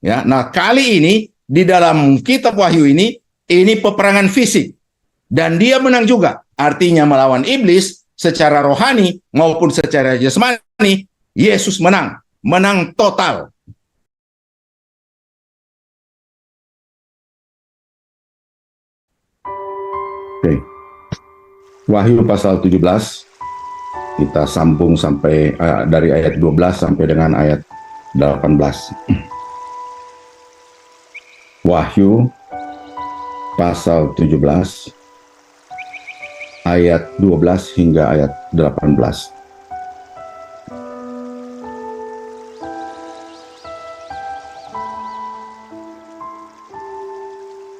Ya, nah kali ini di dalam kitab Wahyu ini peperangan fisik dan dia menang juga. Artinya melawan iblis secara rohani maupun secara jasmani, Yesus menang, menang total. Oke. Wahyu pasal 17 kita sambung sampai dari ayat 12 sampai dengan ayat 18. Wahyu pasal 17 ayat 12 hingga ayat 18.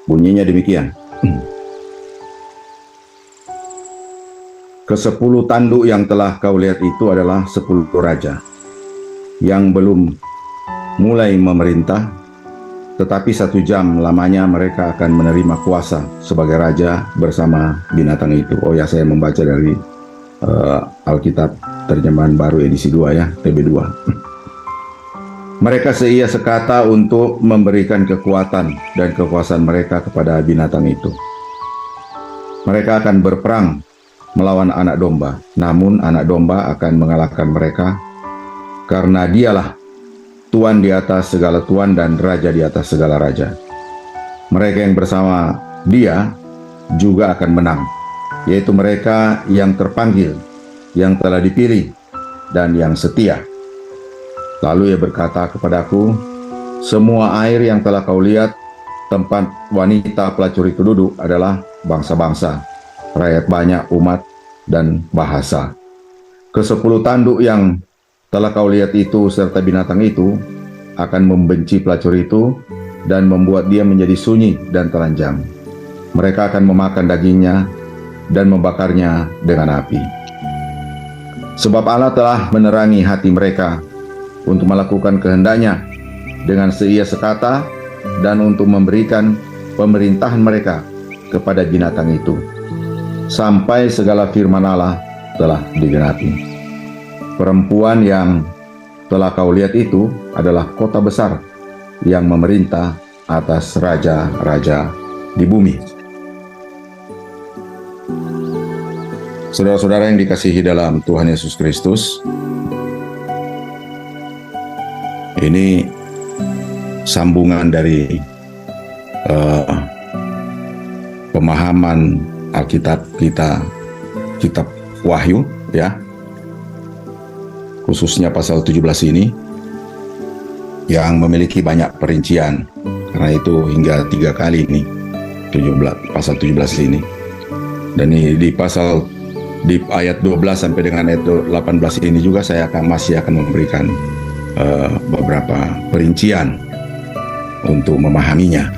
Bunyinya demikian. Ke-10 tanduk yang telah kau lihat itu adalah 10 raja yang belum mulai memerintah, tetapi 1 jam lamanya mereka akan menerima kuasa sebagai raja bersama binatang itu. Oh ya, saya membaca dari Alkitab terjemahan baru edisi 2 ya, TB2. Mereka seia sekata untuk memberikan kekuatan dan kekuasaan mereka kepada binatang itu. Mereka akan berperang melawan anak domba, namun anak domba akan mengalahkan mereka, karena dialah Tuan di atas segala tuan dan raja di atas segala raja. Mereka yang bersama dia juga akan menang, yaitu mereka yang terpanggil, yang telah dipilih, dan yang setia. Lalu ia berkata kepadaku, semua air yang telah kau lihat, tempat wanita pelacur itu duduk adalah bangsa-bangsa, rakyat banyak, umat, dan bahasa. Ke-10 tanduk yang telah kau lihat itu serta binatang itu akan membenci pelacur itu dan membuat dia menjadi sunyi dan telanjang. Mereka akan memakan dagingnya dan membakarnya dengan api. Sebab Allah telah menerangi hati mereka untuk melakukan kehendaknya dengan seia sekata dan untuk memberikan pemerintahan mereka kepada binatang itu, sampai segala firman Allah telah digenapi. Perempuan yang telah kau lihat itu adalah kota besar yang memerintah atas raja-raja di bumi. Saudara-saudara yang dikasihi dalam Tuhan Yesus Kristus, ini sambungan dari pemahaman Alkitab kita, kitab Wahyu ya, khususnya pasal 17 ini yang memiliki banyak perincian, karena itu hingga 3 kali ini pasal 17 ini. Dan di ayat 12 sampai dengan ayat 18 ini juga saya masih akan memberikan beberapa perincian untuk memahaminya.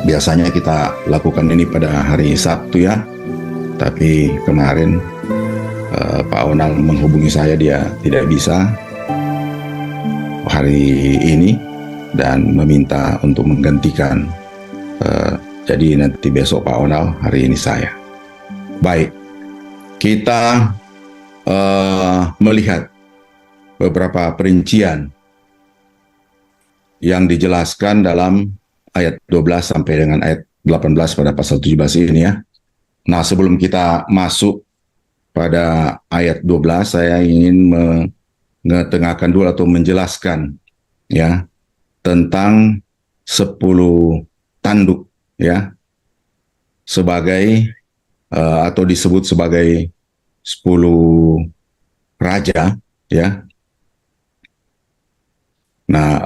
Biasanya kita lakukan ini pada hari Sabtu ya, tapi kemarin Pak Onal menghubungi saya, dia tidak bisa hari ini dan meminta untuk menggantikan. Jadi nanti besok Pak Onal, hari ini saya. Baik, kita melihat beberapa perincian yang dijelaskan dalam ayat 12 sampai dengan ayat 18 pada pasal 17 ini ya. Nah, sebelum kita masuk pada ayat 12, saya ingin mengetengahkan dulu atau menjelaskan ya tentang 10 tanduk ya, sebagai atau disebut sebagai 10 raja ya. Nah,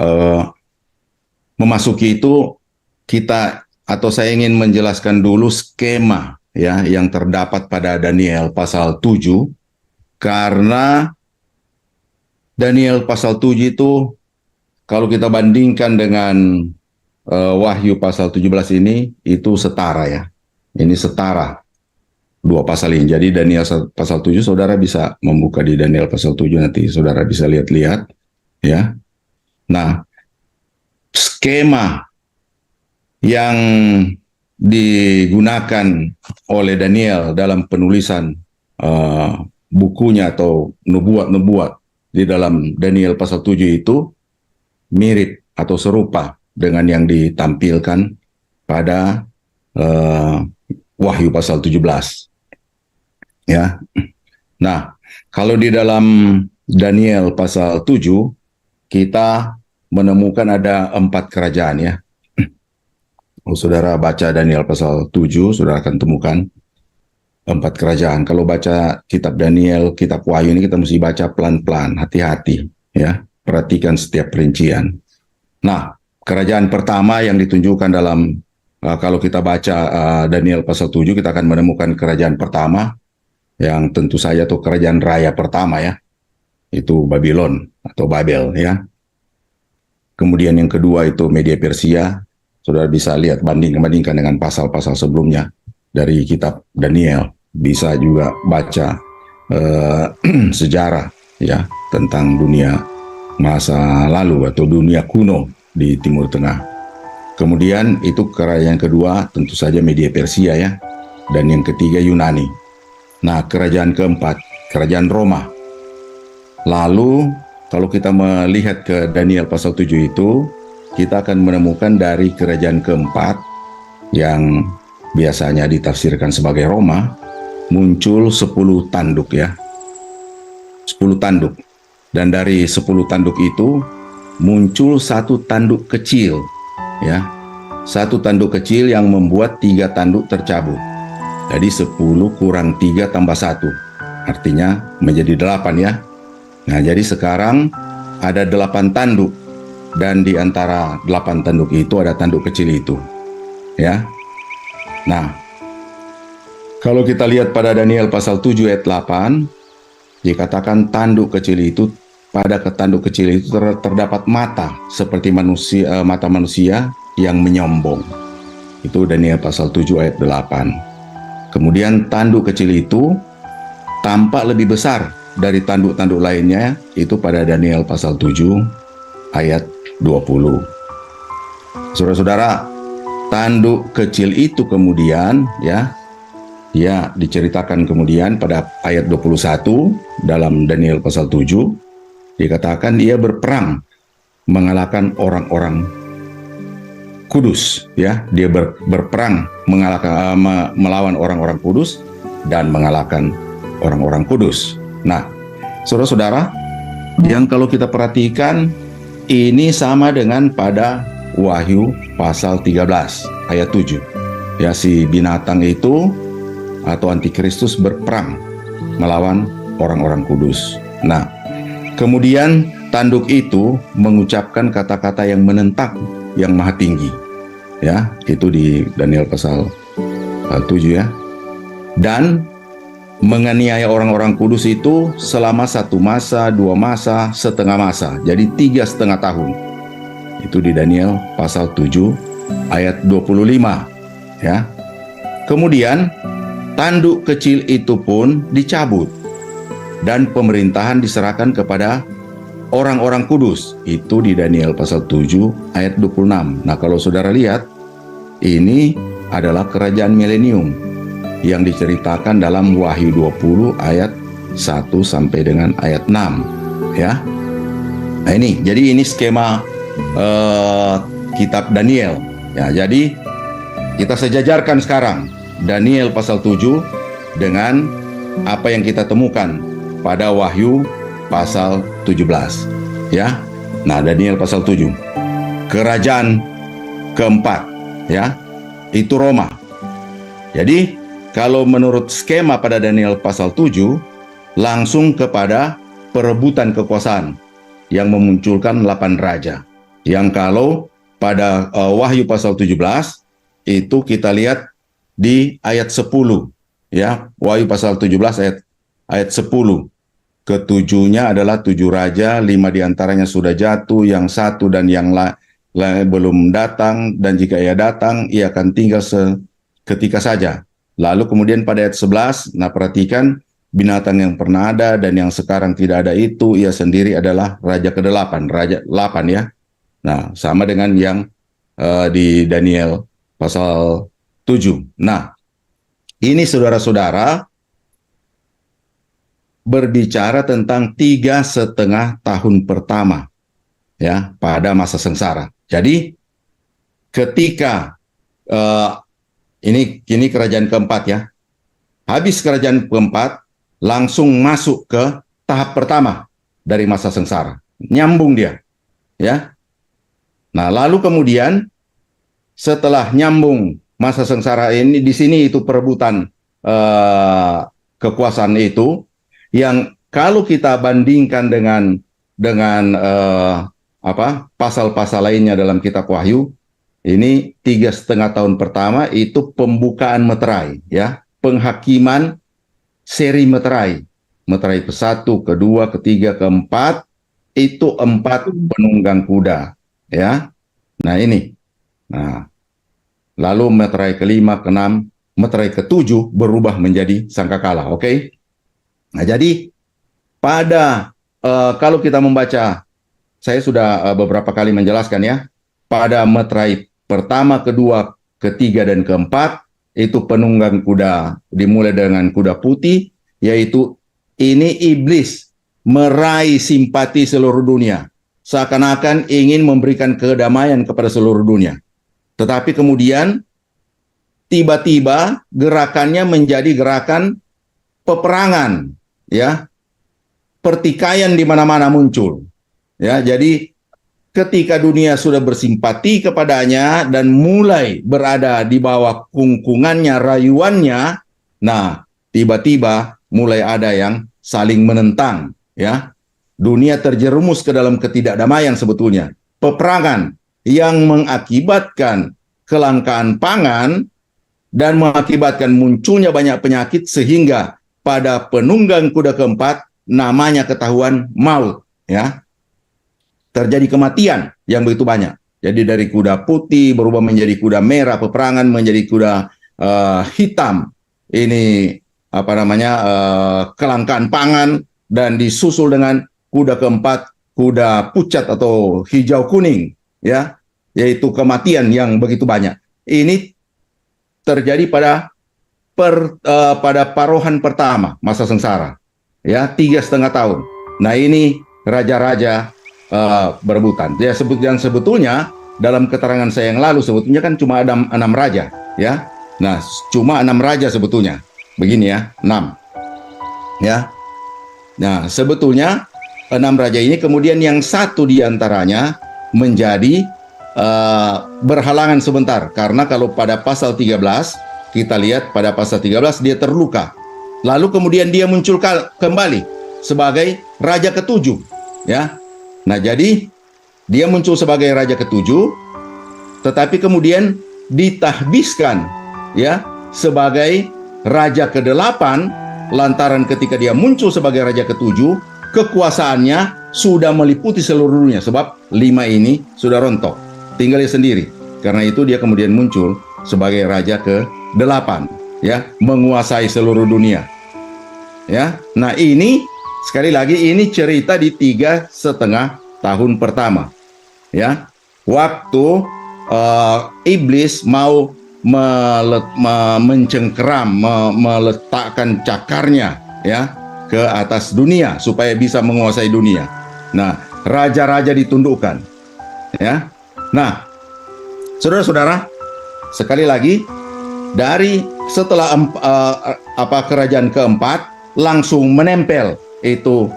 memasuki itu saya ingin menjelaskan dulu skema ya yang terdapat pada Daniel pasal 7, karena Daniel pasal 7 itu kalau kita bandingkan dengan Wahyu pasal 17 ini itu setara ya. Ini setara dua pasal ini. Jadi Daniel pasal 7 saudara bisa membuka di Daniel pasal 7, nanti saudara bisa lihat-lihat ya. Nah, skema yang digunakan oleh Daniel dalam penulisan bukunya atau nubuat-nubuat di dalam Daniel pasal 7 itu mirip atau serupa dengan yang ditampilkan pada Wahyu pasal 17. Ya. Nah, kalau di dalam Daniel pasal 7, kita menemukan ada 4 kerajaan ya. Kalau saudara baca Daniel pasal 7, saudara akan temukan 4 kerajaan. Kalau baca kitab Daniel, kitab Wahyu ini kita mesti baca pelan-pelan, hati-hati ya. Perhatikan setiap perincian. Nah, kerajaan pertama yang ditunjukkan dalam kalau kita baca Daniel pasal 7, kita akan menemukan kerajaan pertama yang tentu saja itu kerajaan raya pertama ya. Itu Babylon atau Babel ya. Kemudian yang kedua itu Media Persia. Saudara bisa lihat bandingkan dengan pasal-pasal sebelumnya dari kitab Daniel. Bisa juga baca sejarah ya tentang dunia masa lalu atau dunia kuno di Timur Tengah. Kemudian itu kerajaan kedua tentu saja Media Persia ya. Dan yang ketiga Yunani. Nah, kerajaan keempat, kerajaan Roma. Lalu kalau kita melihat ke Daniel pasal 7 itu, kita akan menemukan dari kerajaan keempat yang biasanya ditafsirkan sebagai Roma, muncul 10 tanduk ya. 10 tanduk. Dan dari 10 tanduk itu muncul 1 tanduk kecil ya. 1 tanduk kecil yang membuat 3 tanduk tercabut. Jadi 10 kurang 3 tambah 1. Artinya menjadi 8 ya. Nah, jadi sekarang ada 8 tanduk. Dan di antara 8 tanduk itu ada tanduk kecil itu. Ya. Nah, kalau kita lihat pada Daniel pasal 7 ayat 8, dikatakan tanduk kecil itu, pada tanduk kecil itu terdapat mata seperti manusia, mata manusia yang menyombong. Itu Daniel pasal 7 ayat 8. Kemudian tanduk kecil itu tampak lebih besar dari tanduk-tanduk lainnya, itu pada Daniel pasal 7 ayat 20. Saudara-saudara, tanduk kecil itu kemudian ya diceritakan kemudian pada ayat 21 dalam Daniel pasal 7, dikatakan ia berperang mengalahkan orang-orang kudus ya. Dia berperang mengalahkan melawan orang-orang kudus dan mengalahkan orang-orang kudus. Nah, saudara-saudara, yang kalau kita perhatikan ini sama dengan pada Wahyu pasal 13 ayat 7. Ya, si binatang itu atau antikristus berperang melawan orang-orang kudus. Nah, kemudian tanduk itu mengucapkan kata-kata yang menentang yang maha tinggi. Ya, itu di Daniel pasal 7 ya. Dan menganiaya orang-orang kudus itu selama 1 masa, 2 masa, setengah masa. Jadi 3,5 tahun. Itu di Daniel pasal 7 ayat 25 ya. Kemudian tanduk kecil itu pun dicabut dan pemerintahan diserahkan kepada orang-orang kudus. Itu di Daniel pasal 7 ayat 26. Nah, kalau saudara lihat, ini adalah kerajaan milenium yang diceritakan dalam Wahyu 20 ayat 1 sampai dengan ayat 6 ya. Nah, jadi ini skema kitab Daniel ya. Jadi kita sejajarkan sekarang Daniel pasal 7 dengan apa yang kita temukan pada Wahyu pasal 17 ya. Nah, Daniel pasal 7, kerajaan keempat ya, itu Roma. Jadi kalau menurut skema pada Daniel pasal 7, langsung kepada perebutan kekuasaan yang memunculkan 8 raja. Yang kalau pada Wahyu pasal 17 itu kita lihat di ayat 10 ya. Wahyu pasal 17 ayat 10. Ketujuhnya adalah 7 raja, 5 diantaranya sudah jatuh, yang 1 dan yang lain belum datang, dan jika ia datang, ia akan tinggal seketika saja. Lalu kemudian pada ayat 11, nah perhatikan, binatang yang pernah ada dan yang sekarang tidak ada itu, ia sendiri adalah raja ke-8, raja 8 ya. Nah, sama dengan yang di Daniel pasal 7. Nah, ini saudara-saudara berbicara tentang 3,5 tahun pertama ya, pada masa sengsara. Jadi ketika ini kerajaan keempat ya. Habis kerajaan keempat, langsung masuk ke tahap pertama dari masa sengsara. Nyambung dia, ya. Nah, lalu kemudian setelah nyambung masa sengsara ini, di sini itu perebutan kekuasaan itu yang kalau kita bandingkan dengan pasal-pasal lainnya dalam kitab Wahyu, ini 3,5 tahun pertama itu pembukaan meterai, ya, penghakiman seri meterai, meterai ke-1, ke-2, ke-3, ke-4, itu 4 penunggang kuda, ya. Nah ini, nah lalu meterai ke-5, ke-6, meterai ke-7 berubah menjadi sangkakala, oke? Nah jadi pada kalau kita membaca, saya sudah beberapa kali menjelaskan ya, pada meterai pertama, kedua, ketiga, dan keempat, itu penunggang kuda dimulai dengan kuda putih, yaitu ini iblis meraih simpati seluruh dunia, seakan-akan ingin memberikan kedamaian kepada seluruh dunia. Tetapi kemudian tiba-tiba gerakannya menjadi gerakan peperangan, ya, pertikaian di mana-mana muncul, ya. Jadi ketika dunia sudah bersimpati kepadanya dan mulai berada di bawah kungkungannya, rayuannya, nah tiba-tiba mulai ada yang saling menentang, ya. Dunia terjerumus ke dalam ketidakdamaian sebetulnya. Peperangan yang mengakibatkan kelangkaan pangan dan mengakibatkan munculnya banyak penyakit sehingga pada penunggang kuda keempat namanya ketahuan maut, ya. Terjadi kematian yang begitu banyak. Jadi dari kuda putih berubah menjadi kuda merah, peperangan menjadi kuda hitam. Ini kelangkaan pangan, dan disusul dengan kuda keempat, kuda pucat atau hijau kuning, ya, yaitu kematian yang begitu banyak. Ini terjadi pada parohan pertama masa sengsara, ya, 3,5 tahun. Nah ini raja-raja berebutan. Ya, sebetulnya dalam keterangan saya yang lalu sebetulnya kan cuma ada 6 raja, ya. Nah, cuma 6 raja sebetulnya. Begini ya, 6. Ya. Nah, sebetulnya 6 raja ini kemudian yang satu di antaranya menjadi berhalangan sebentar, karena kalau pada pasal 13 kita lihat, pada pasal 13 dia terluka. Lalu kemudian dia muncul kembali sebagai raja ke-7, ya. Nah, jadi dia muncul sebagai raja ke-7, tetapi kemudian ditahbiskan, ya, sebagai raja ke-8 lantaran ketika dia muncul sebagai raja ke-7, kekuasaannya sudah meliputi seluruh dunia, sebab 5 ini sudah rontok, tinggal dia sendiri. Karena itu dia kemudian muncul sebagai raja ke-8, ya, menguasai seluruh dunia. Ya. Nah, ini sekali lagi ini cerita di 3,5 tahun pertama, ya, waktu iblis mau mencengkeram, meletakkan cakarnya, ya, ke atas dunia supaya bisa menguasai dunia. Nah, raja-raja ditundukkan, ya. Nah, saudara-saudara, sekali lagi dari setelah kerajaan keempat langsung menempel itu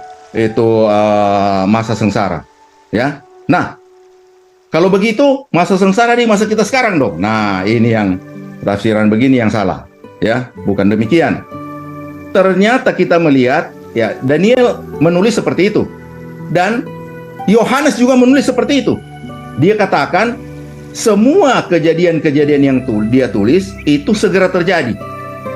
masa sengsara, ya. Nah, kalau begitu masa sengsara di masa kita sekarang dong. Nah, ini yang tafsiran begini yang salah, ya, bukan demikian. Ternyata kita melihat, ya, Daniel menulis seperti itu, dan Yohanes juga menulis seperti itu. Dia katakan semua kejadian-kejadian yang dia tulis itu segera terjadi.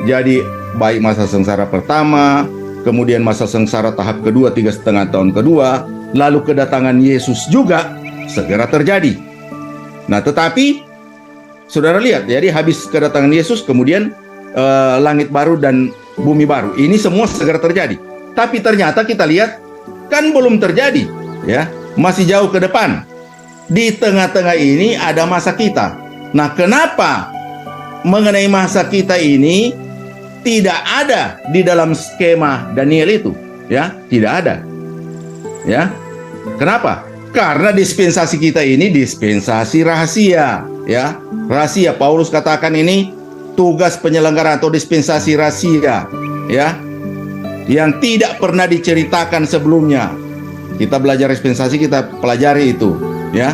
Jadi baik masa sengsara pertama, kemudian masa sengsara tahap kedua 3,5 tahun kedua, lalu kedatangan Yesus juga segera terjadi. Nah, tetapi saudara lihat, jadi habis kedatangan Yesus kemudian langit baru dan bumi baru. Ini semua segera terjadi. Tapi ternyata kita lihat kan belum terjadi, ya. Masih jauh ke depan. Di tengah-tengah ini ada masa kita. Nah, kenapa mengenai masa kita ini tidak ada di dalam skema Daniel itu, ya, tidak ada, ya. Kenapa? Karena dispensasi kita ini dispensasi rahasia, ya. Rahasia, Paulus katakan ini tugas penyelenggaraan atau dispensasi rahasia, ya. Yang tidak pernah diceritakan sebelumnya. Kita belajar dispensasi, kita pelajari itu, ya.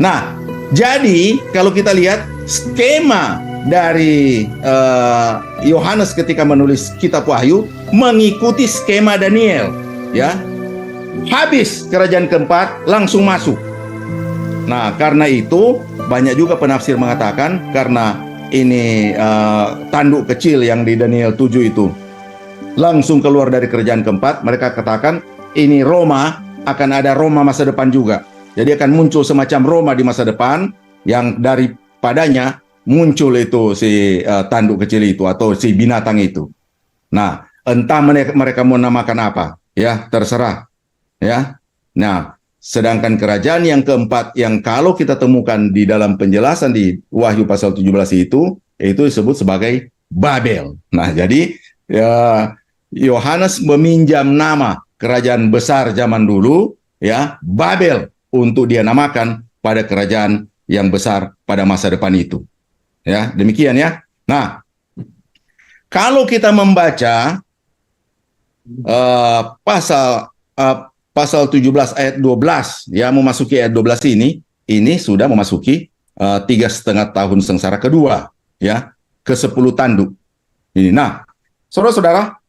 Nah, jadi kalau kita lihat skema dari Yohanes ketika menulis kitab Wahyu mengikuti skema Daniel, ya. Habis kerajaan keempat langsung masuk. Nah, karena itu banyak juga penafsir mengatakan karena ini tanduk kecil yang di Daniel 7 itu langsung keluar dari kerajaan keempat, mereka katakan ini Roma, akan ada Roma masa depan juga. Jadi akan muncul semacam Roma di masa depan yang daripadanya muncul itu si tanduk kecil itu atau si binatang itu. Nah, entah mereka mau namakan apa, ya terserah. Ya, nah, sedangkan kerajaan yang keempat yang kalau kita temukan di dalam penjelasan di Wahyu pasal 17 itu disebut sebagai Babel. Nah, jadi ya, Yohanes meminjam nama kerajaan besar zaman dulu, ya, Babel, untuk dia namakan pada kerajaan yang besar pada masa depan itu. Ya, demikian ya. Nah, kalau kita membaca pasal 17 ayat 12, ya, memasuki ayat 12 ini sudah memasuki 3,5 tahun sengsara kedua, ya, ke-10 tanduk. Ini. Nah, saudara-saudara,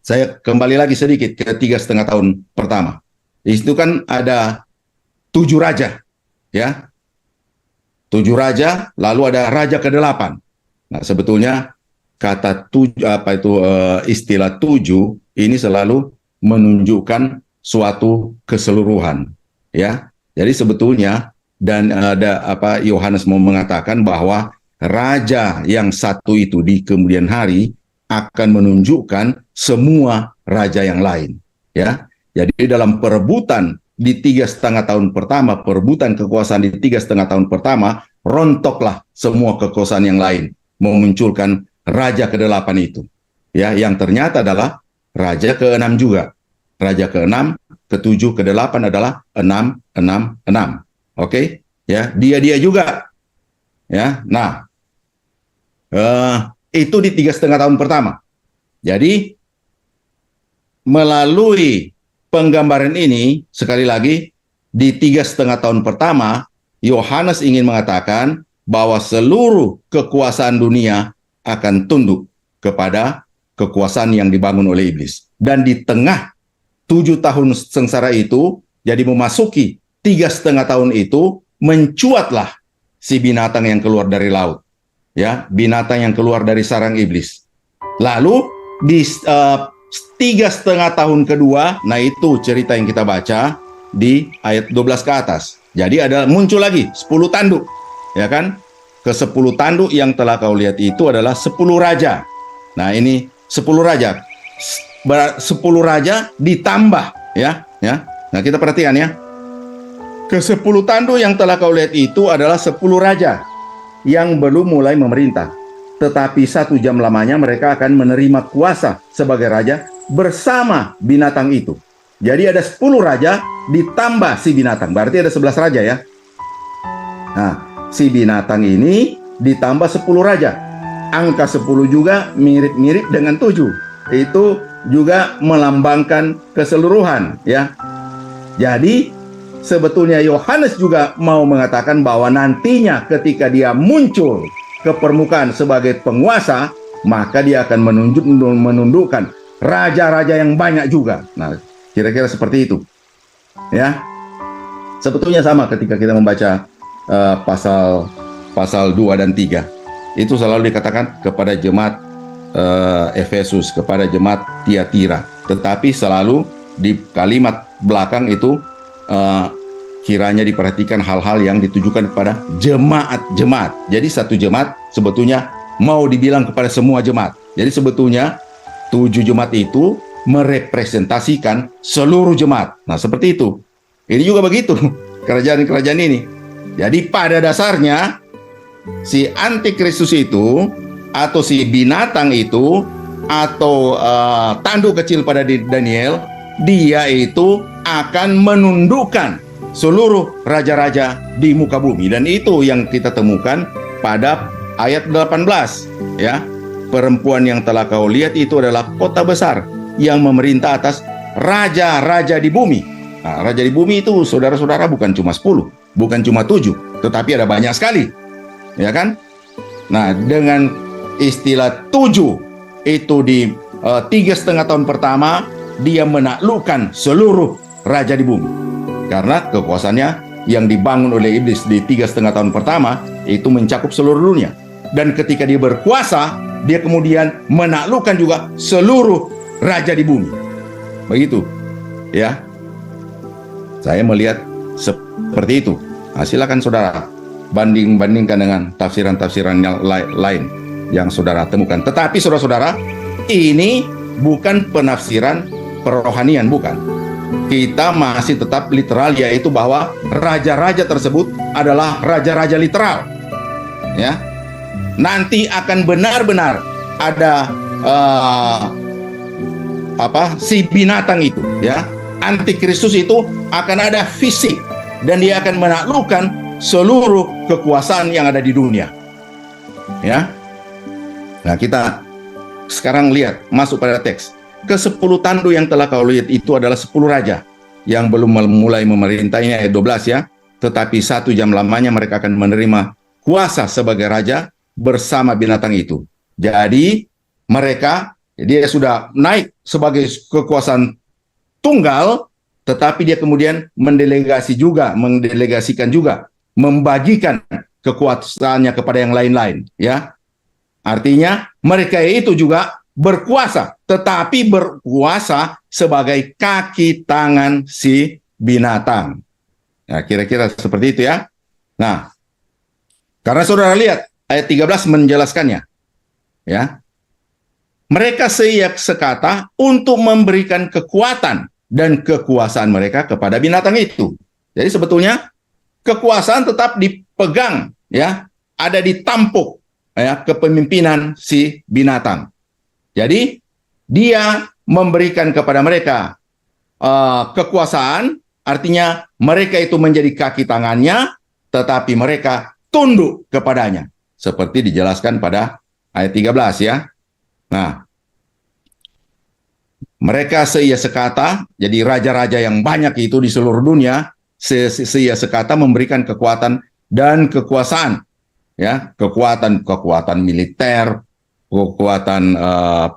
saya kembali lagi sedikit ke 3,5 tahun pertama. Di situ kan ada 7 raja, ya. 7 raja, lalu ada raja ke-8. Nah, sebetulnya kata istilah 7 ini selalu menunjukkan suatu keseluruhan, ya. Jadi sebetulnya dan ada Yohanes mau mengatakan bahwa raja yang satu itu di kemudian hari akan menunjukkan semua raja yang lain, ya. Jadi dalam perebutan di 3,5 tahun pertama, perebutan kekuasaan di 3,5 tahun pertama, rontoklah semua kekuasaan yang lain, memunculkan raja ke-8 itu, ya, yang ternyata adalah raja ke-6 juga. Raja ke-6, ke-7, ke-8 adalah 6, 6, 6. Oke, ya, dia juga. Ya, nah, itu di 3,5 tahun pertama. Jadi, melalui penggambaran ini, sekali lagi, di 3,5 tahun pertama, Yohanes ingin mengatakan bahwa seluruh kekuasaan dunia akan tunduk kepada kekuasaan yang dibangun oleh iblis. Dan di tengah 7 tahun sengsara itu, jadi memasuki 3,5 tahun itu, mencuatlah si binatang yang keluar dari laut, ya, binatang yang keluar dari sarang iblis. Lalu di 3,5 tahun kedua, nah itu cerita yang kita baca di ayat 12 ke atas. Jadi ada muncul lagi 10 tanduk, ya kan? Ke-10 tanduk yang telah kau lihat itu adalah 10 raja. Nah, ini 10 raja. 10 raja ditambah, ya. Nah, kita perhatikan ya. Ke-10 tanduk yang telah kau lihat itu adalah 10 raja yang belum mulai memerintah. Tetapi 1 jam lamanya mereka akan menerima kuasa sebagai raja bersama binatang itu. Jadi ada 10 raja ditambah si binatang. Berarti ada 11 raja ya. Nah, si binatang ini ditambah 10 raja. Angka 10 juga mirip-mirip dengan 7. Itu juga melambangkan keseluruhan, ya. Jadi sebetulnya Yohanes juga mau mengatakan bahwa nantinya ketika dia muncul ke permukaan sebagai penguasa, maka dia akan menundukkan raja-raja yang banyak juga. Nah, kira-kira seperti itu, ya. Sebetulnya sama ketika kita membaca pasal 2 dan 3. Itu selalu dikatakan kepada jemaat Efesus, kepada jemaat Tiatira. Tetapi selalu di kalimat belakang itu kiranya diperhatikan hal-hal yang ditujukan kepada jemaat-jemaat. Jadi satu jemaat sebetulnya mau dibilang kepada semua jemaat. Jadi sebetulnya 7 jemaat itu merepresentasikan seluruh jemaat. Nah, seperti itu. Ini juga begitu kerajaan-kerajaan ini. Jadi pada dasarnya si antikristus itu atau si binatang itu atau tanduk kecil pada Daniel, dia itu akan menundukkan seluruh raja-raja di muka bumi. Dan itu yang kita temukan pada ayat 18, ya. Perempuan yang telah kau lihat itu adalah kota besar yang memerintah atas raja-raja di bumi. Nah, raja di bumi itu, saudara-saudara, bukan cuma 10, bukan cuma 7, tetapi ada banyak sekali, ya kan? Nah, dengan istilah 7 itu di 3,5 tahun pertama, dia menaklukkan seluruh raja di bumi. Karena kekuasaannya yang dibangun oleh iblis di 3,5 tahun pertama itu mencakup seluruh dunia. Dan ketika dia berkuasa, dia kemudian menaklukkan juga seluruh raja di bumi. Begitu, ya. Saya melihat seperti itu. Nah, silakan saudara bandingkan dengan tafsiran-tafsiran yang lain yang saudara temukan. Tetapi saudara-saudara, ini bukan penafsiran perohanian, bukan. Kita masih tetap literal, yaitu bahwa raja-raja tersebut adalah raja-raja literal, ya. Nanti akan benar-benar ada si binatang itu, ya. Antikristus itu akan ada fisik dan dia akan menaklukkan seluruh kekuasaan yang ada di dunia, ya. Nah, kita sekarang lihat, masuk pada teks. Ke-10 tandu yang telah kau lihat itu adalah 10 raja yang belum mulai memerintah, ini ayat 12, ya. Tetapi 1 jam lamanya mereka akan menerima kuasa sebagai raja bersama binatang itu. Jadi mereka, dia sudah naik sebagai kekuasaan tunggal, tetapi dia kemudian mendelegasikan juga, membagikan kekuasaannya kepada yang lain-lain, ya. Artinya mereka itu juga berkuasa, tetapi berkuasa sebagai kaki tangan si binatang. Nah, kira-kira seperti itu, ya. Nah, karena saudara lihat ayat 13 menjelaskannya, ya. Mereka seiak sekata untuk memberikan kekuatan dan kekuasaan mereka kepada binatang itu. Jadi sebetulnya kekuasaan tetap dipegang, ya, ada ditampuk, ya, kepemimpinan si binatang. Jadi dia memberikan kepada mereka kekuasaan, artinya mereka itu menjadi kaki tangannya, tetapi mereka tunduk kepadanya, seperti dijelaskan pada ayat 13, ya. Nah, mereka seia sekata, jadi raja-raja yang banyak itu di seluruh dunia, seia sekata memberikan kekuatan dan kekuasaan, ya, kekuatan militer, kekuatan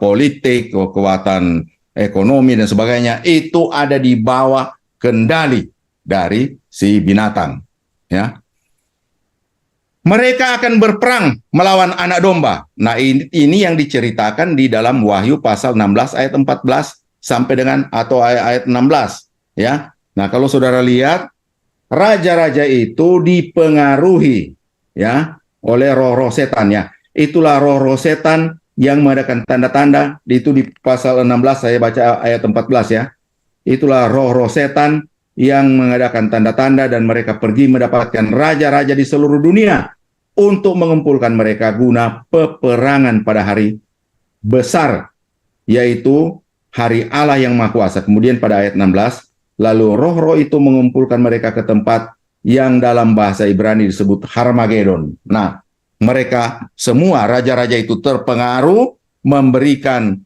politik, kekuatan ekonomi dan sebagainya, itu ada di bawah kendali dari si binatang, ya. Mereka akan berperang melawan anak domba. Nah, ini yang diceritakan di dalam Wahyu pasal 16 ayat 14 sampai dengan atau ayat 16, ya. Nah, kalau saudara lihat, raja-raja itu dipengaruhi, ya, oleh roh-roh setan, ya. Itulah roh-roh setan yang mengadakan tanda-tanda, itu di pasal 16 saya baca ayat 14, ya. Itulah roh-roh setan yang mengadakan tanda-tanda dan mereka pergi mendapatkan raja-raja di seluruh dunia untuk mengumpulkan mereka guna peperangan pada hari besar, yaitu hari Allah yang Maha Kuasa. Kemudian pada ayat 16, lalu roh-roh itu mengumpulkan mereka ke tempat yang dalam bahasa Ibrani disebut Harmagedon. Nah, mereka semua raja-raja itu terpengaruh memberikan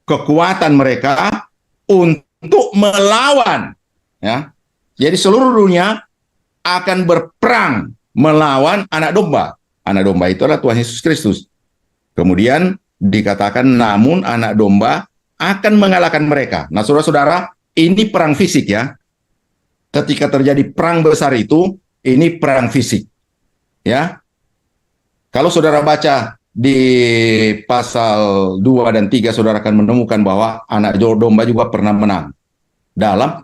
kekuatan mereka untuk melawan, ya. Jadi seluruh dunia akan berperang melawan anak domba. Anak domba itu adalah Tuhan Yesus Kristus. Kemudian dikatakan namun anak domba akan mengalahkan mereka. Nah, saudara-saudara, ini perang fisik, ya. Ketika terjadi perang besar itu, ini perang fisik, ya. Kalau saudara baca di pasal 2 dan 3, saudara akan menemukan bahwa anak domba juga pernah menang dalam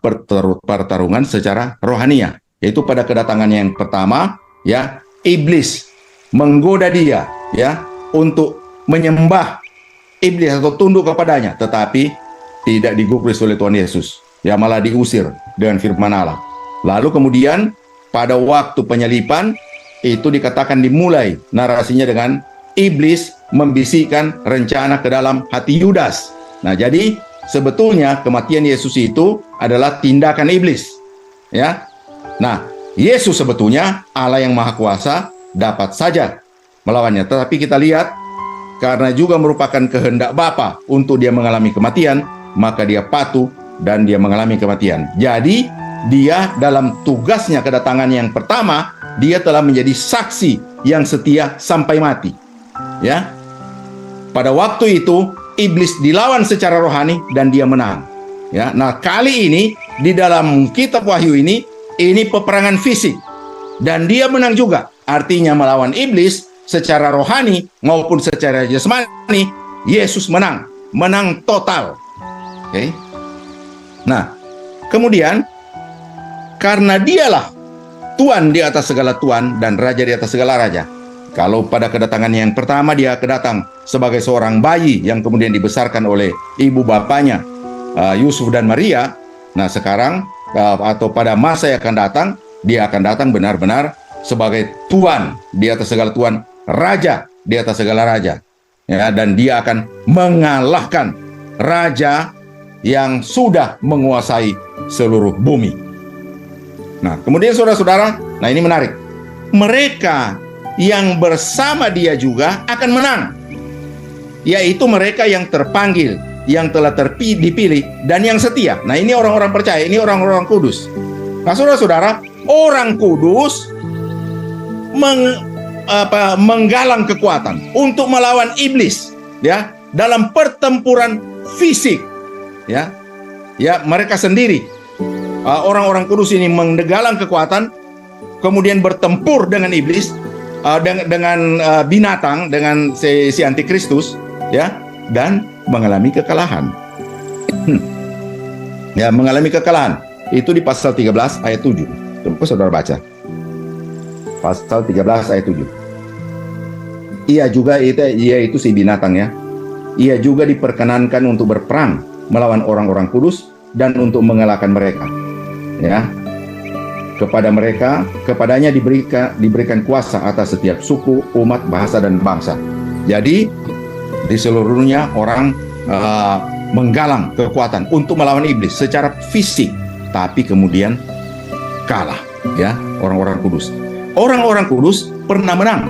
pertarungan secara rohania, yaitu pada kedatangannya yang pertama, ya, iblis menggoda dia, ya, untuk menyembah iblis atau tunduk kepadanya, tetapi tidak digubris oleh Tuhan Yesus, ya, malah diusir dengan firman Allah. Lalu kemudian pada waktu penyalipan itu dikatakan dimulai narasinya dengan iblis membisikkan rencana ke dalam hati Yudas. Nah, jadi sebetulnya kematian Yesus itu adalah tindakan iblis, ya. Nah, Yesus sebetulnya Allah yang Maha Kuasa dapat saja melawannya. Tetapi kita lihat karena juga merupakan kehendak Bapa untuk dia mengalami kematian, maka dia patuh dan dia mengalami kematian. Jadi dia dalam tugasnya kedatangan yang pertama, dia telah menjadi saksi yang setia sampai mati. Ya. Pada waktu itu iblis dilawan secara rohani dan dia menang. Ya. Nah, kali ini di dalam kitab Wahyu ini peperangan fisik dan dia menang juga. Artinya melawan iblis secara rohani maupun secara jasmani, Yesus menang total. Oke. Nah, kemudian karena dialah Tuhan di atas segala Tuhan dan Raja di atas segala Raja. Kalau pada kedatangan yang pertama dia kedatang sebagai seorang bayi yang kemudian dibesarkan oleh ibu bapanya Yusuf dan Maria. Nah, sekarang atau pada masa yang akan datang, dia akan datang benar-benar sebagai Tuhan di atas segala Tuhan, Raja di atas segala Raja. Ya, dan dia akan mengalahkan raja yang sudah menguasai seluruh bumi. Nah, kemudian saudara-saudara, nah ini menarik. Mereka yang bersama dia juga akan menang, yaitu mereka yang terpanggil, yang telah dipilih, dan yang setia. Nah, ini orang-orang percaya, ini orang-orang kudus. Nah, saudara-saudara, orang kudus menggalang kekuatan untuk melawan iblis, ya, dalam pertempuran fisik, ya, mereka sendiri. Orang-orang kudus ini menggalang kekuatan, kemudian bertempur dengan iblis, dengan binatang, dengan si antikristus, ya, dan mengalami kekalahan. Ya, mengalami kekalahan. Itu di pasal 13 ayat 7. Coba saudara baca. Pasal 13 ayat 7. Ia itu si binatang, ya. Ia juga diperkenankan untuk berperang melawan orang-orang kudus dan untuk mengalahkan mereka. Ya. Kepadanya diberikan kuasa atas setiap suku, umat, bahasa, dan bangsa. Jadi di seluruhnya orang menggalang kekuatan untuk melawan iblis secara fisik, tapi kemudian kalah, ya, orang-orang kudus. Orang-orang kudus pernah menang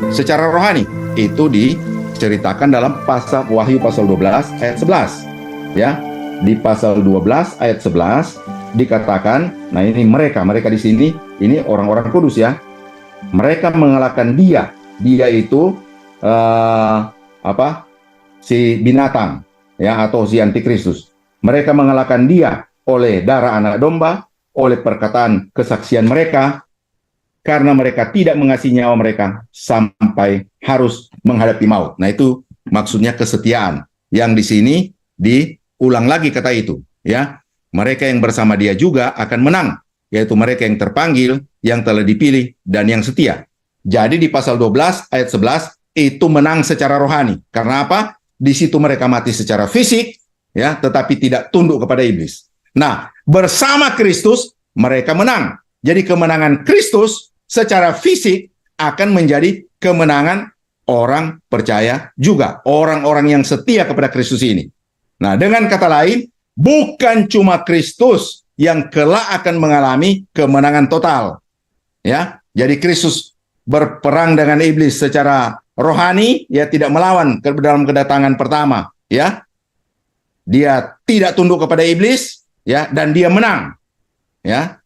secara rohani. Itu diceritakan dalam pasal Wahyu pasal 12 ayat 11. Ya, di pasal 12 ayat 11 dikatakan, nah ini mereka di sini ini orang-orang kudus, ya. Mereka mengalahkan dia itu si binatang, ya, atau si antikristus. Mereka mengalahkan dia oleh darah anak domba, oleh perkataan kesaksian mereka, karena mereka tidak mengasihi nyawa mereka sampai harus menghadapi maut. Nah, itu maksudnya kesetiaan. Yang di sini diulang lagi kata itu, ya. Mereka yang bersama dia juga akan menang, yaitu mereka yang terpanggil, yang telah dipilih, dan yang setia. Jadi di pasal 12 ayat 11 itu menang secara rohani. Karena apa? Di situ mereka mati secara fisik, ya, tetapi tidak tunduk kepada iblis. Nah, bersama Kristus mereka menang. Jadi kemenangan Kristus secara fisik akan menjadi kemenangan orang percaya juga, orang-orang yang setia kepada Kristus ini. Nah, dengan kata lain, bukan cuma Kristus yang kelak akan mengalami kemenangan total. Ya, jadi Kristus berperang dengan iblis secara rohani, ya, tidak melawan dalam kedatangan pertama, ya. Dia tidak tunduk kepada iblis, ya, dan dia menang. Ya.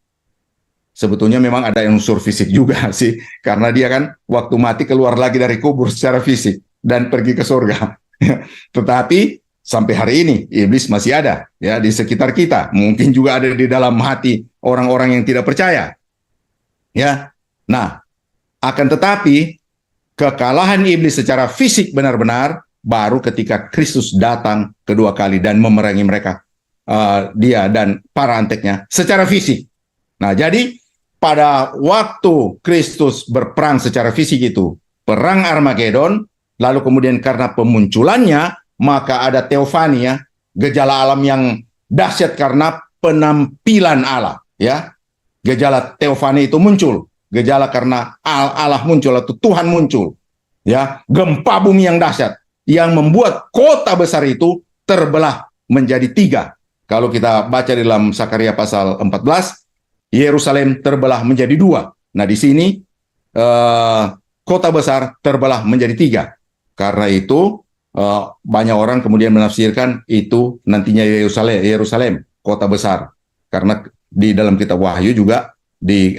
Sebetulnya memang ada unsur fisik juga sih, karena dia kan waktu mati keluar lagi dari kubur secara fisik dan pergi ke surga. Tetapi sampai hari ini iblis masih ada, ya, di sekitar kita. Mungkin juga ada di dalam hati orang-orang yang tidak percaya. Ya. Nah, akan tetapi kekalahan iblis secara fisik benar-benar baru ketika Kristus datang kedua kali dan memerangi mereka, dia dan para anteknya secara fisik. Nah, jadi pada waktu Kristus berperang secara fisik itu, perang Armageddon, lalu kemudian karena pemunculannya, maka ada teofania, gejala alam yang dahsyat karena penampilan Allah, ya. Gejala teofani itu muncul. Gejala karena Allah muncul atau Tuhan muncul, ya, gempa bumi yang dahsyat yang membuat kota besar itu terbelah menjadi 3. Kalau kita baca di dalam Sakaria pasal 14, Yerusalem terbelah menjadi dua. Nah, di sini kota besar terbelah menjadi tiga. Karena itu banyak orang kemudian menafsirkan itu nantinya Yerusalem, kota besar. Karena di dalam kitab Wahyu juga di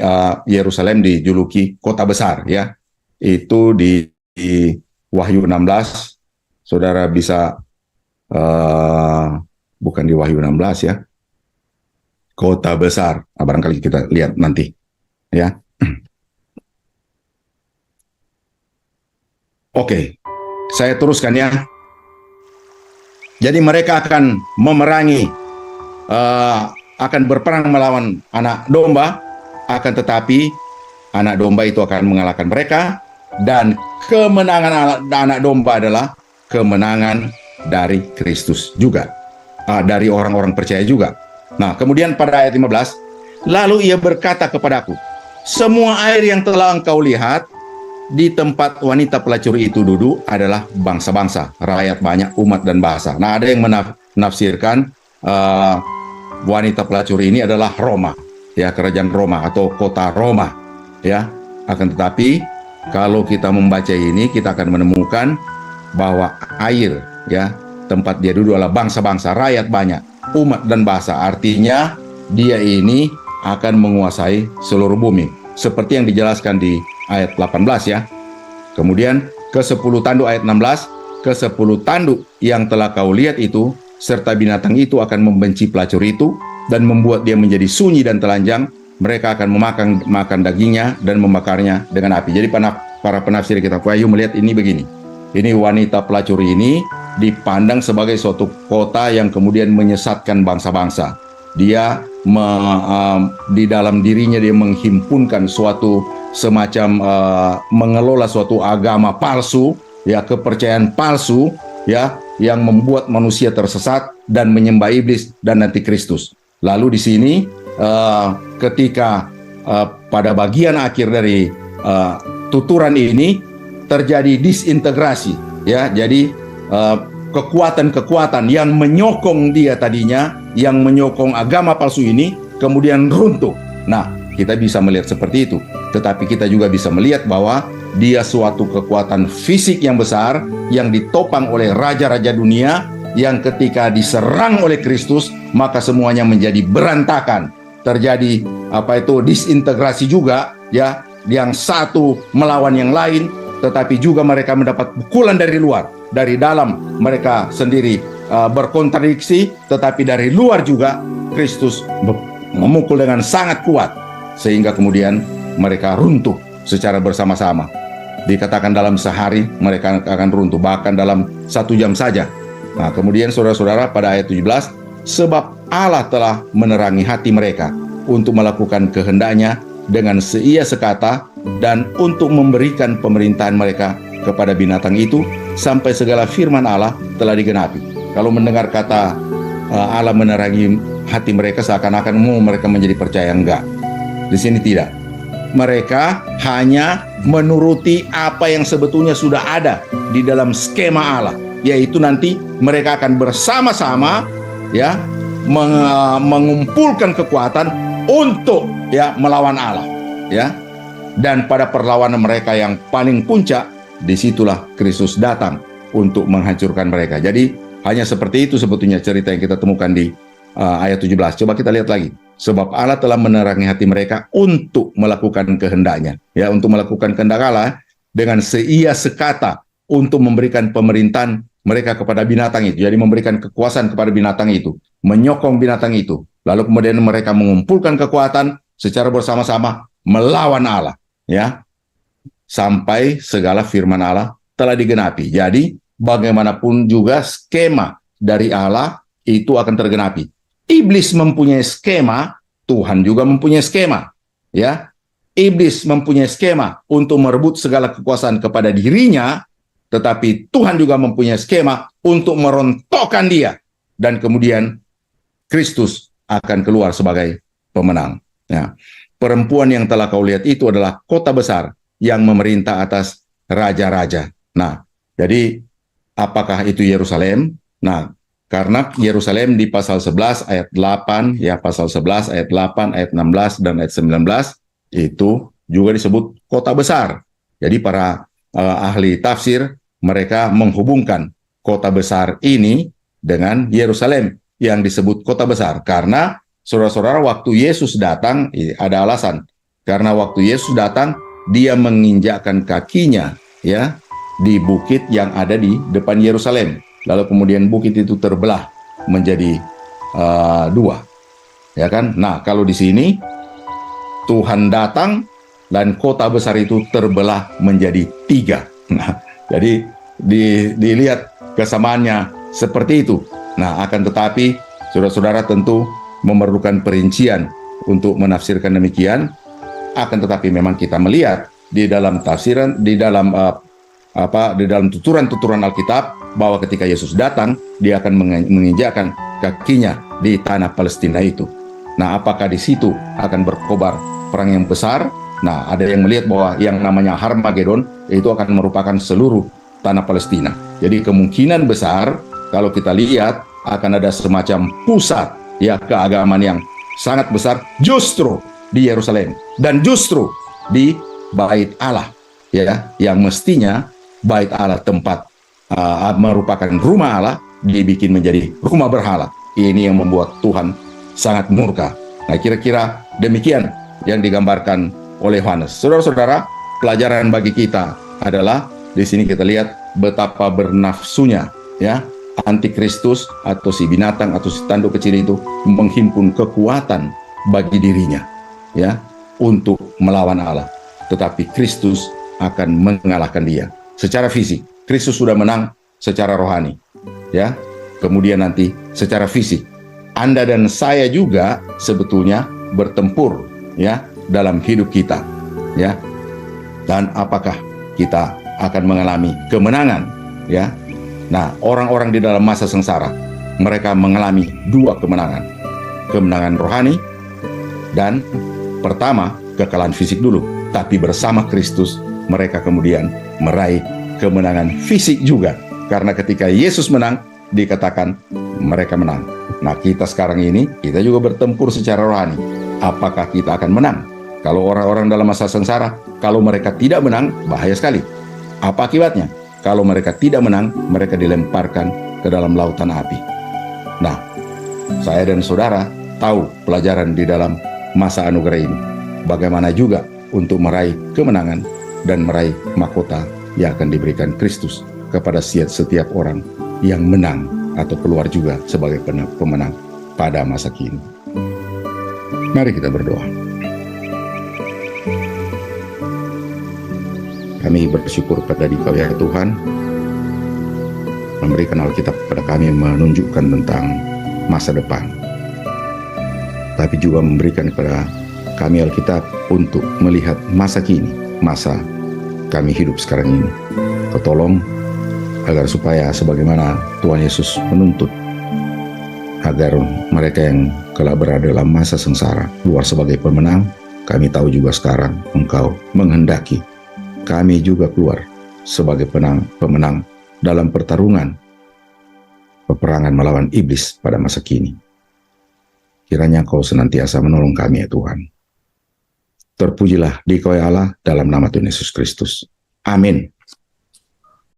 Yerusalem dijuluki kota besar, ya. Itu di Wahyu 16, saudara bisa bukan di Wahyu 16 ya, kota besar. Nah, barangkali kita lihat nanti, ya. Oke, saya teruskan ya. Jadi mereka akan memerangi, akan berperang melawan anak domba, akan tetapi anak domba itu akan mengalahkan mereka, dan kemenangan anak domba adalah kemenangan dari Kristus juga, dari orang-orang percaya juga. Nah, kemudian pada ayat 15, lalu ia berkata kepadaku, semua air yang telah engkau lihat di tempat wanita pelacur itu duduk adalah bangsa-bangsa, rakyat banyak, umat dan bahasa. Nah, ada yang menafsirkan wanita pelacur ini adalah Roma, ya, kerajaan Roma atau kota Roma, ya. Akan tetapi kalau kita membaca ini, kita akan menemukan bahwa air, ya, tempat dia duduk adalah bangsa-bangsa, rakyat banyak, umat dan bahasa. Artinya dia ini akan menguasai seluruh bumi, seperti yang dijelaskan di ayat 18 ya. Kemudian ke-10 tanduk ayat 16, ke-10 tanduk yang telah kau lihat itu, serta binatang itu akan membenci pelacur itu dan membuat dia menjadi sunyi dan telanjang. Mereka akan makan dagingnya dan membakarnya dengan api. Jadi para penafsir kitab Wahyu melihat ini begini. Ini wanita pelacur ini dipandang sebagai suatu kota yang kemudian menyesatkan bangsa-bangsa. Dia di dalam dirinya dia menghimpunkan suatu semacam mengelola suatu agama palsu, ya, kepercayaan palsu, ya, yang membuat manusia tersesat dan menyembah iblis dan antikristus. Lalu di sini ketika pada bagian akhir dari tuturan ini terjadi disintegrasi, ya. Jadi kekuatan-kekuatan yang menyokong dia tadinya, yang menyokong agama palsu ini kemudian runtuh. Nah, kita bisa melihat seperti itu. Tetapi kita juga bisa melihat bahwa dia suatu kekuatan fisik yang besar yang ditopang oleh raja-raja dunia, yang ketika diserang oleh Kristus maka semuanya menjadi berantakan. Terjadi disintegrasi juga, ya, yang satu melawan yang lain, tetapi juga mereka mendapat pukulan dari luar. Dari dalam mereka sendiri berkontradiksi, tetapi dari luar juga Kristus memukul dengan sangat kuat, sehingga kemudian mereka runtuh secara bersama-sama. Dikatakan dalam sehari mereka akan runtuh, bahkan dalam 1 jam saja. Nah, kemudian saudara-saudara pada ayat 17, sebab Allah telah menerangi hati mereka untuk melakukan kehendaknya dengan seia sekata dan untuk memberikan pemerintahan mereka kepada binatang itu sampai segala firman Allah telah digenapi. Kalau mendengar kata Allah menerangi hati mereka, seakan-akan mereka menjadi percaya. Enggak. Di sini tidak. Mereka hanya menuruti apa yang sebetulnya sudah ada di dalam skema Allah, yaitu nanti mereka akan bersama-sama, ya, mengumpulkan kekuatan untuk, ya, melawan Allah, ya. Dan pada perlawanan mereka yang paling puncak, disitulah Kristus datang untuk menghancurkan mereka. Jadi hanya seperti itu sebetulnya cerita yang kita temukan di ayat 17. Coba kita lihat lagi. Sebab Allah telah menerangi hati mereka untuk melakukan kehendaknya, ya, untuk melakukan kehendak Allah dengan seia sekata untuk memberikan pemerintahan mereka kepada binatang itu. Jadi memberikan kekuasaan kepada binatang itu, menyokong binatang itu. Lalu kemudian mereka mengumpulkan kekuatan secara bersama-sama melawan Allah, ya, sampai segala firman Allah telah digenapi. Jadi bagaimanapun juga skema dari Allah itu akan tergenapi. Iblis mempunyai skema, Tuhan juga mempunyai skema, ya. Iblis mempunyai skema untuk merebut segala kekuasaan kepada dirinya, tetapi Tuhan juga mempunyai skema untuk merontokkan dia, dan kemudian Kristus akan keluar sebagai pemenang. Ya. Perempuan yang telah kau lihat itu adalah kota besar yang memerintah atas raja-raja. Nah, jadi apakah itu Yerusalem? Nah, Karena Yerusalem di pasal 11 ayat 8, ya pasal 11 ayat 8, ayat 16, dan ayat 19, itu juga disebut kota besar. Jadi para ahli tafsir, mereka menghubungkan kota besar ini dengan Yerusalem yang disebut kota besar. Karena saudara-saudara, waktu Yesus datang, ada alasan. Karena waktu Yesus datang, dia menginjakkan kakinya ya di bukit yang ada di depan Yerusalem. Lalu kemudian bukit itu terbelah menjadi dua, ya kan? Nah, kalau di sini Tuhan datang dan kota besar itu terbelah menjadi tiga. Nah, jadi dilihat kesamaannya seperti itu. Nah, akan tetapi saudara-saudara tentu memerlukan perincian untuk menafsirkan demikian. Akan tetapi memang kita melihat di dalam tafsiran, di dalam tuturan-tuturan Alkitab, bahwa ketika Yesus datang, dia akan menginjakkan kakinya di tanah Palestina itu. Nah, apakah di situ akan berkobar perang yang besar? Nah, ada yang melihat bahwa yang namanya Harmagedon itu akan merupakan seluruh tanah Palestina. Jadi kemungkinan besar kalau kita lihat akan ada semacam pusat ya keagamaan yang sangat besar justru di Yerusalem dan justru di Bait Allah, ya, yang mestinya Bait Allah tempat merupakan rumah Allah dibikin menjadi rumah berhala. Ini yang membuat Tuhan sangat murka. Nah, kira-kira demikian yang digambarkan oleh Yohanes. Saudara-saudara, pelajaran bagi kita adalah di sini kita lihat betapa bernafsunya ya antikristus atau si binatang atau si tanduk kecil itu menghimpun kekuatan bagi dirinya ya untuk melawan Allah. Tetapi Kristus akan mengalahkan dia secara fisik. Kristus sudah menang secara rohani ya. Kemudian nanti secara fisik Anda dan saya juga sebetulnya bertempur ya dalam hidup kita ya. Dan apakah kita akan mengalami kemenangan ya. Nah, orang-orang di dalam masa sengsara mereka mengalami dua kemenangan. Kemenangan rohani dan pertama kekalahan fisik dulu, tapi bersama Kristus mereka kemudian meraih kemenangan fisik juga. Karena ketika Yesus menang, dikatakan mereka menang. Nah, kita sekarang ini, kita juga bertempur secara rohani. Apakah kita akan menang? Kalau orang-orang dalam masa sengsara, kalau mereka tidak menang, bahaya sekali. Apa akibatnya? Kalau mereka tidak menang, mereka dilemparkan ke dalam lautan api. Nah, saya dan saudara tahu pelajaran di dalam masa anugerah ini. Bagaimana juga untuk meraih kemenangan dan meraih mahkota yang akan diberikan Kristus kepada setiap orang yang menang atau keluar juga sebagai pemenang pada masa kini. Mari kita berdoa. Kami bersyukur pada Dikau ya Tuhan, memberikan Alkitab kepada kami menunjukkan tentang masa depan, tapi juga memberikan kepada kami Alkitab untuk melihat masa kini, masa kami hidup sekarang ini. Kau tolong agar supaya sebagaimana Tuhan Yesus menuntut agar mereka yang telah berada dalam masa sengsara keluar sebagai pemenang, kami tahu juga sekarang Engkau menghendaki kami juga keluar sebagai pemenang dalam peperangan melawan iblis pada masa kini. Kiranya Kau senantiasa menolong kami ya Tuhan. Terpujilah Dikau ya Allah dalam nama Tuhan Yesus Kristus. Amin.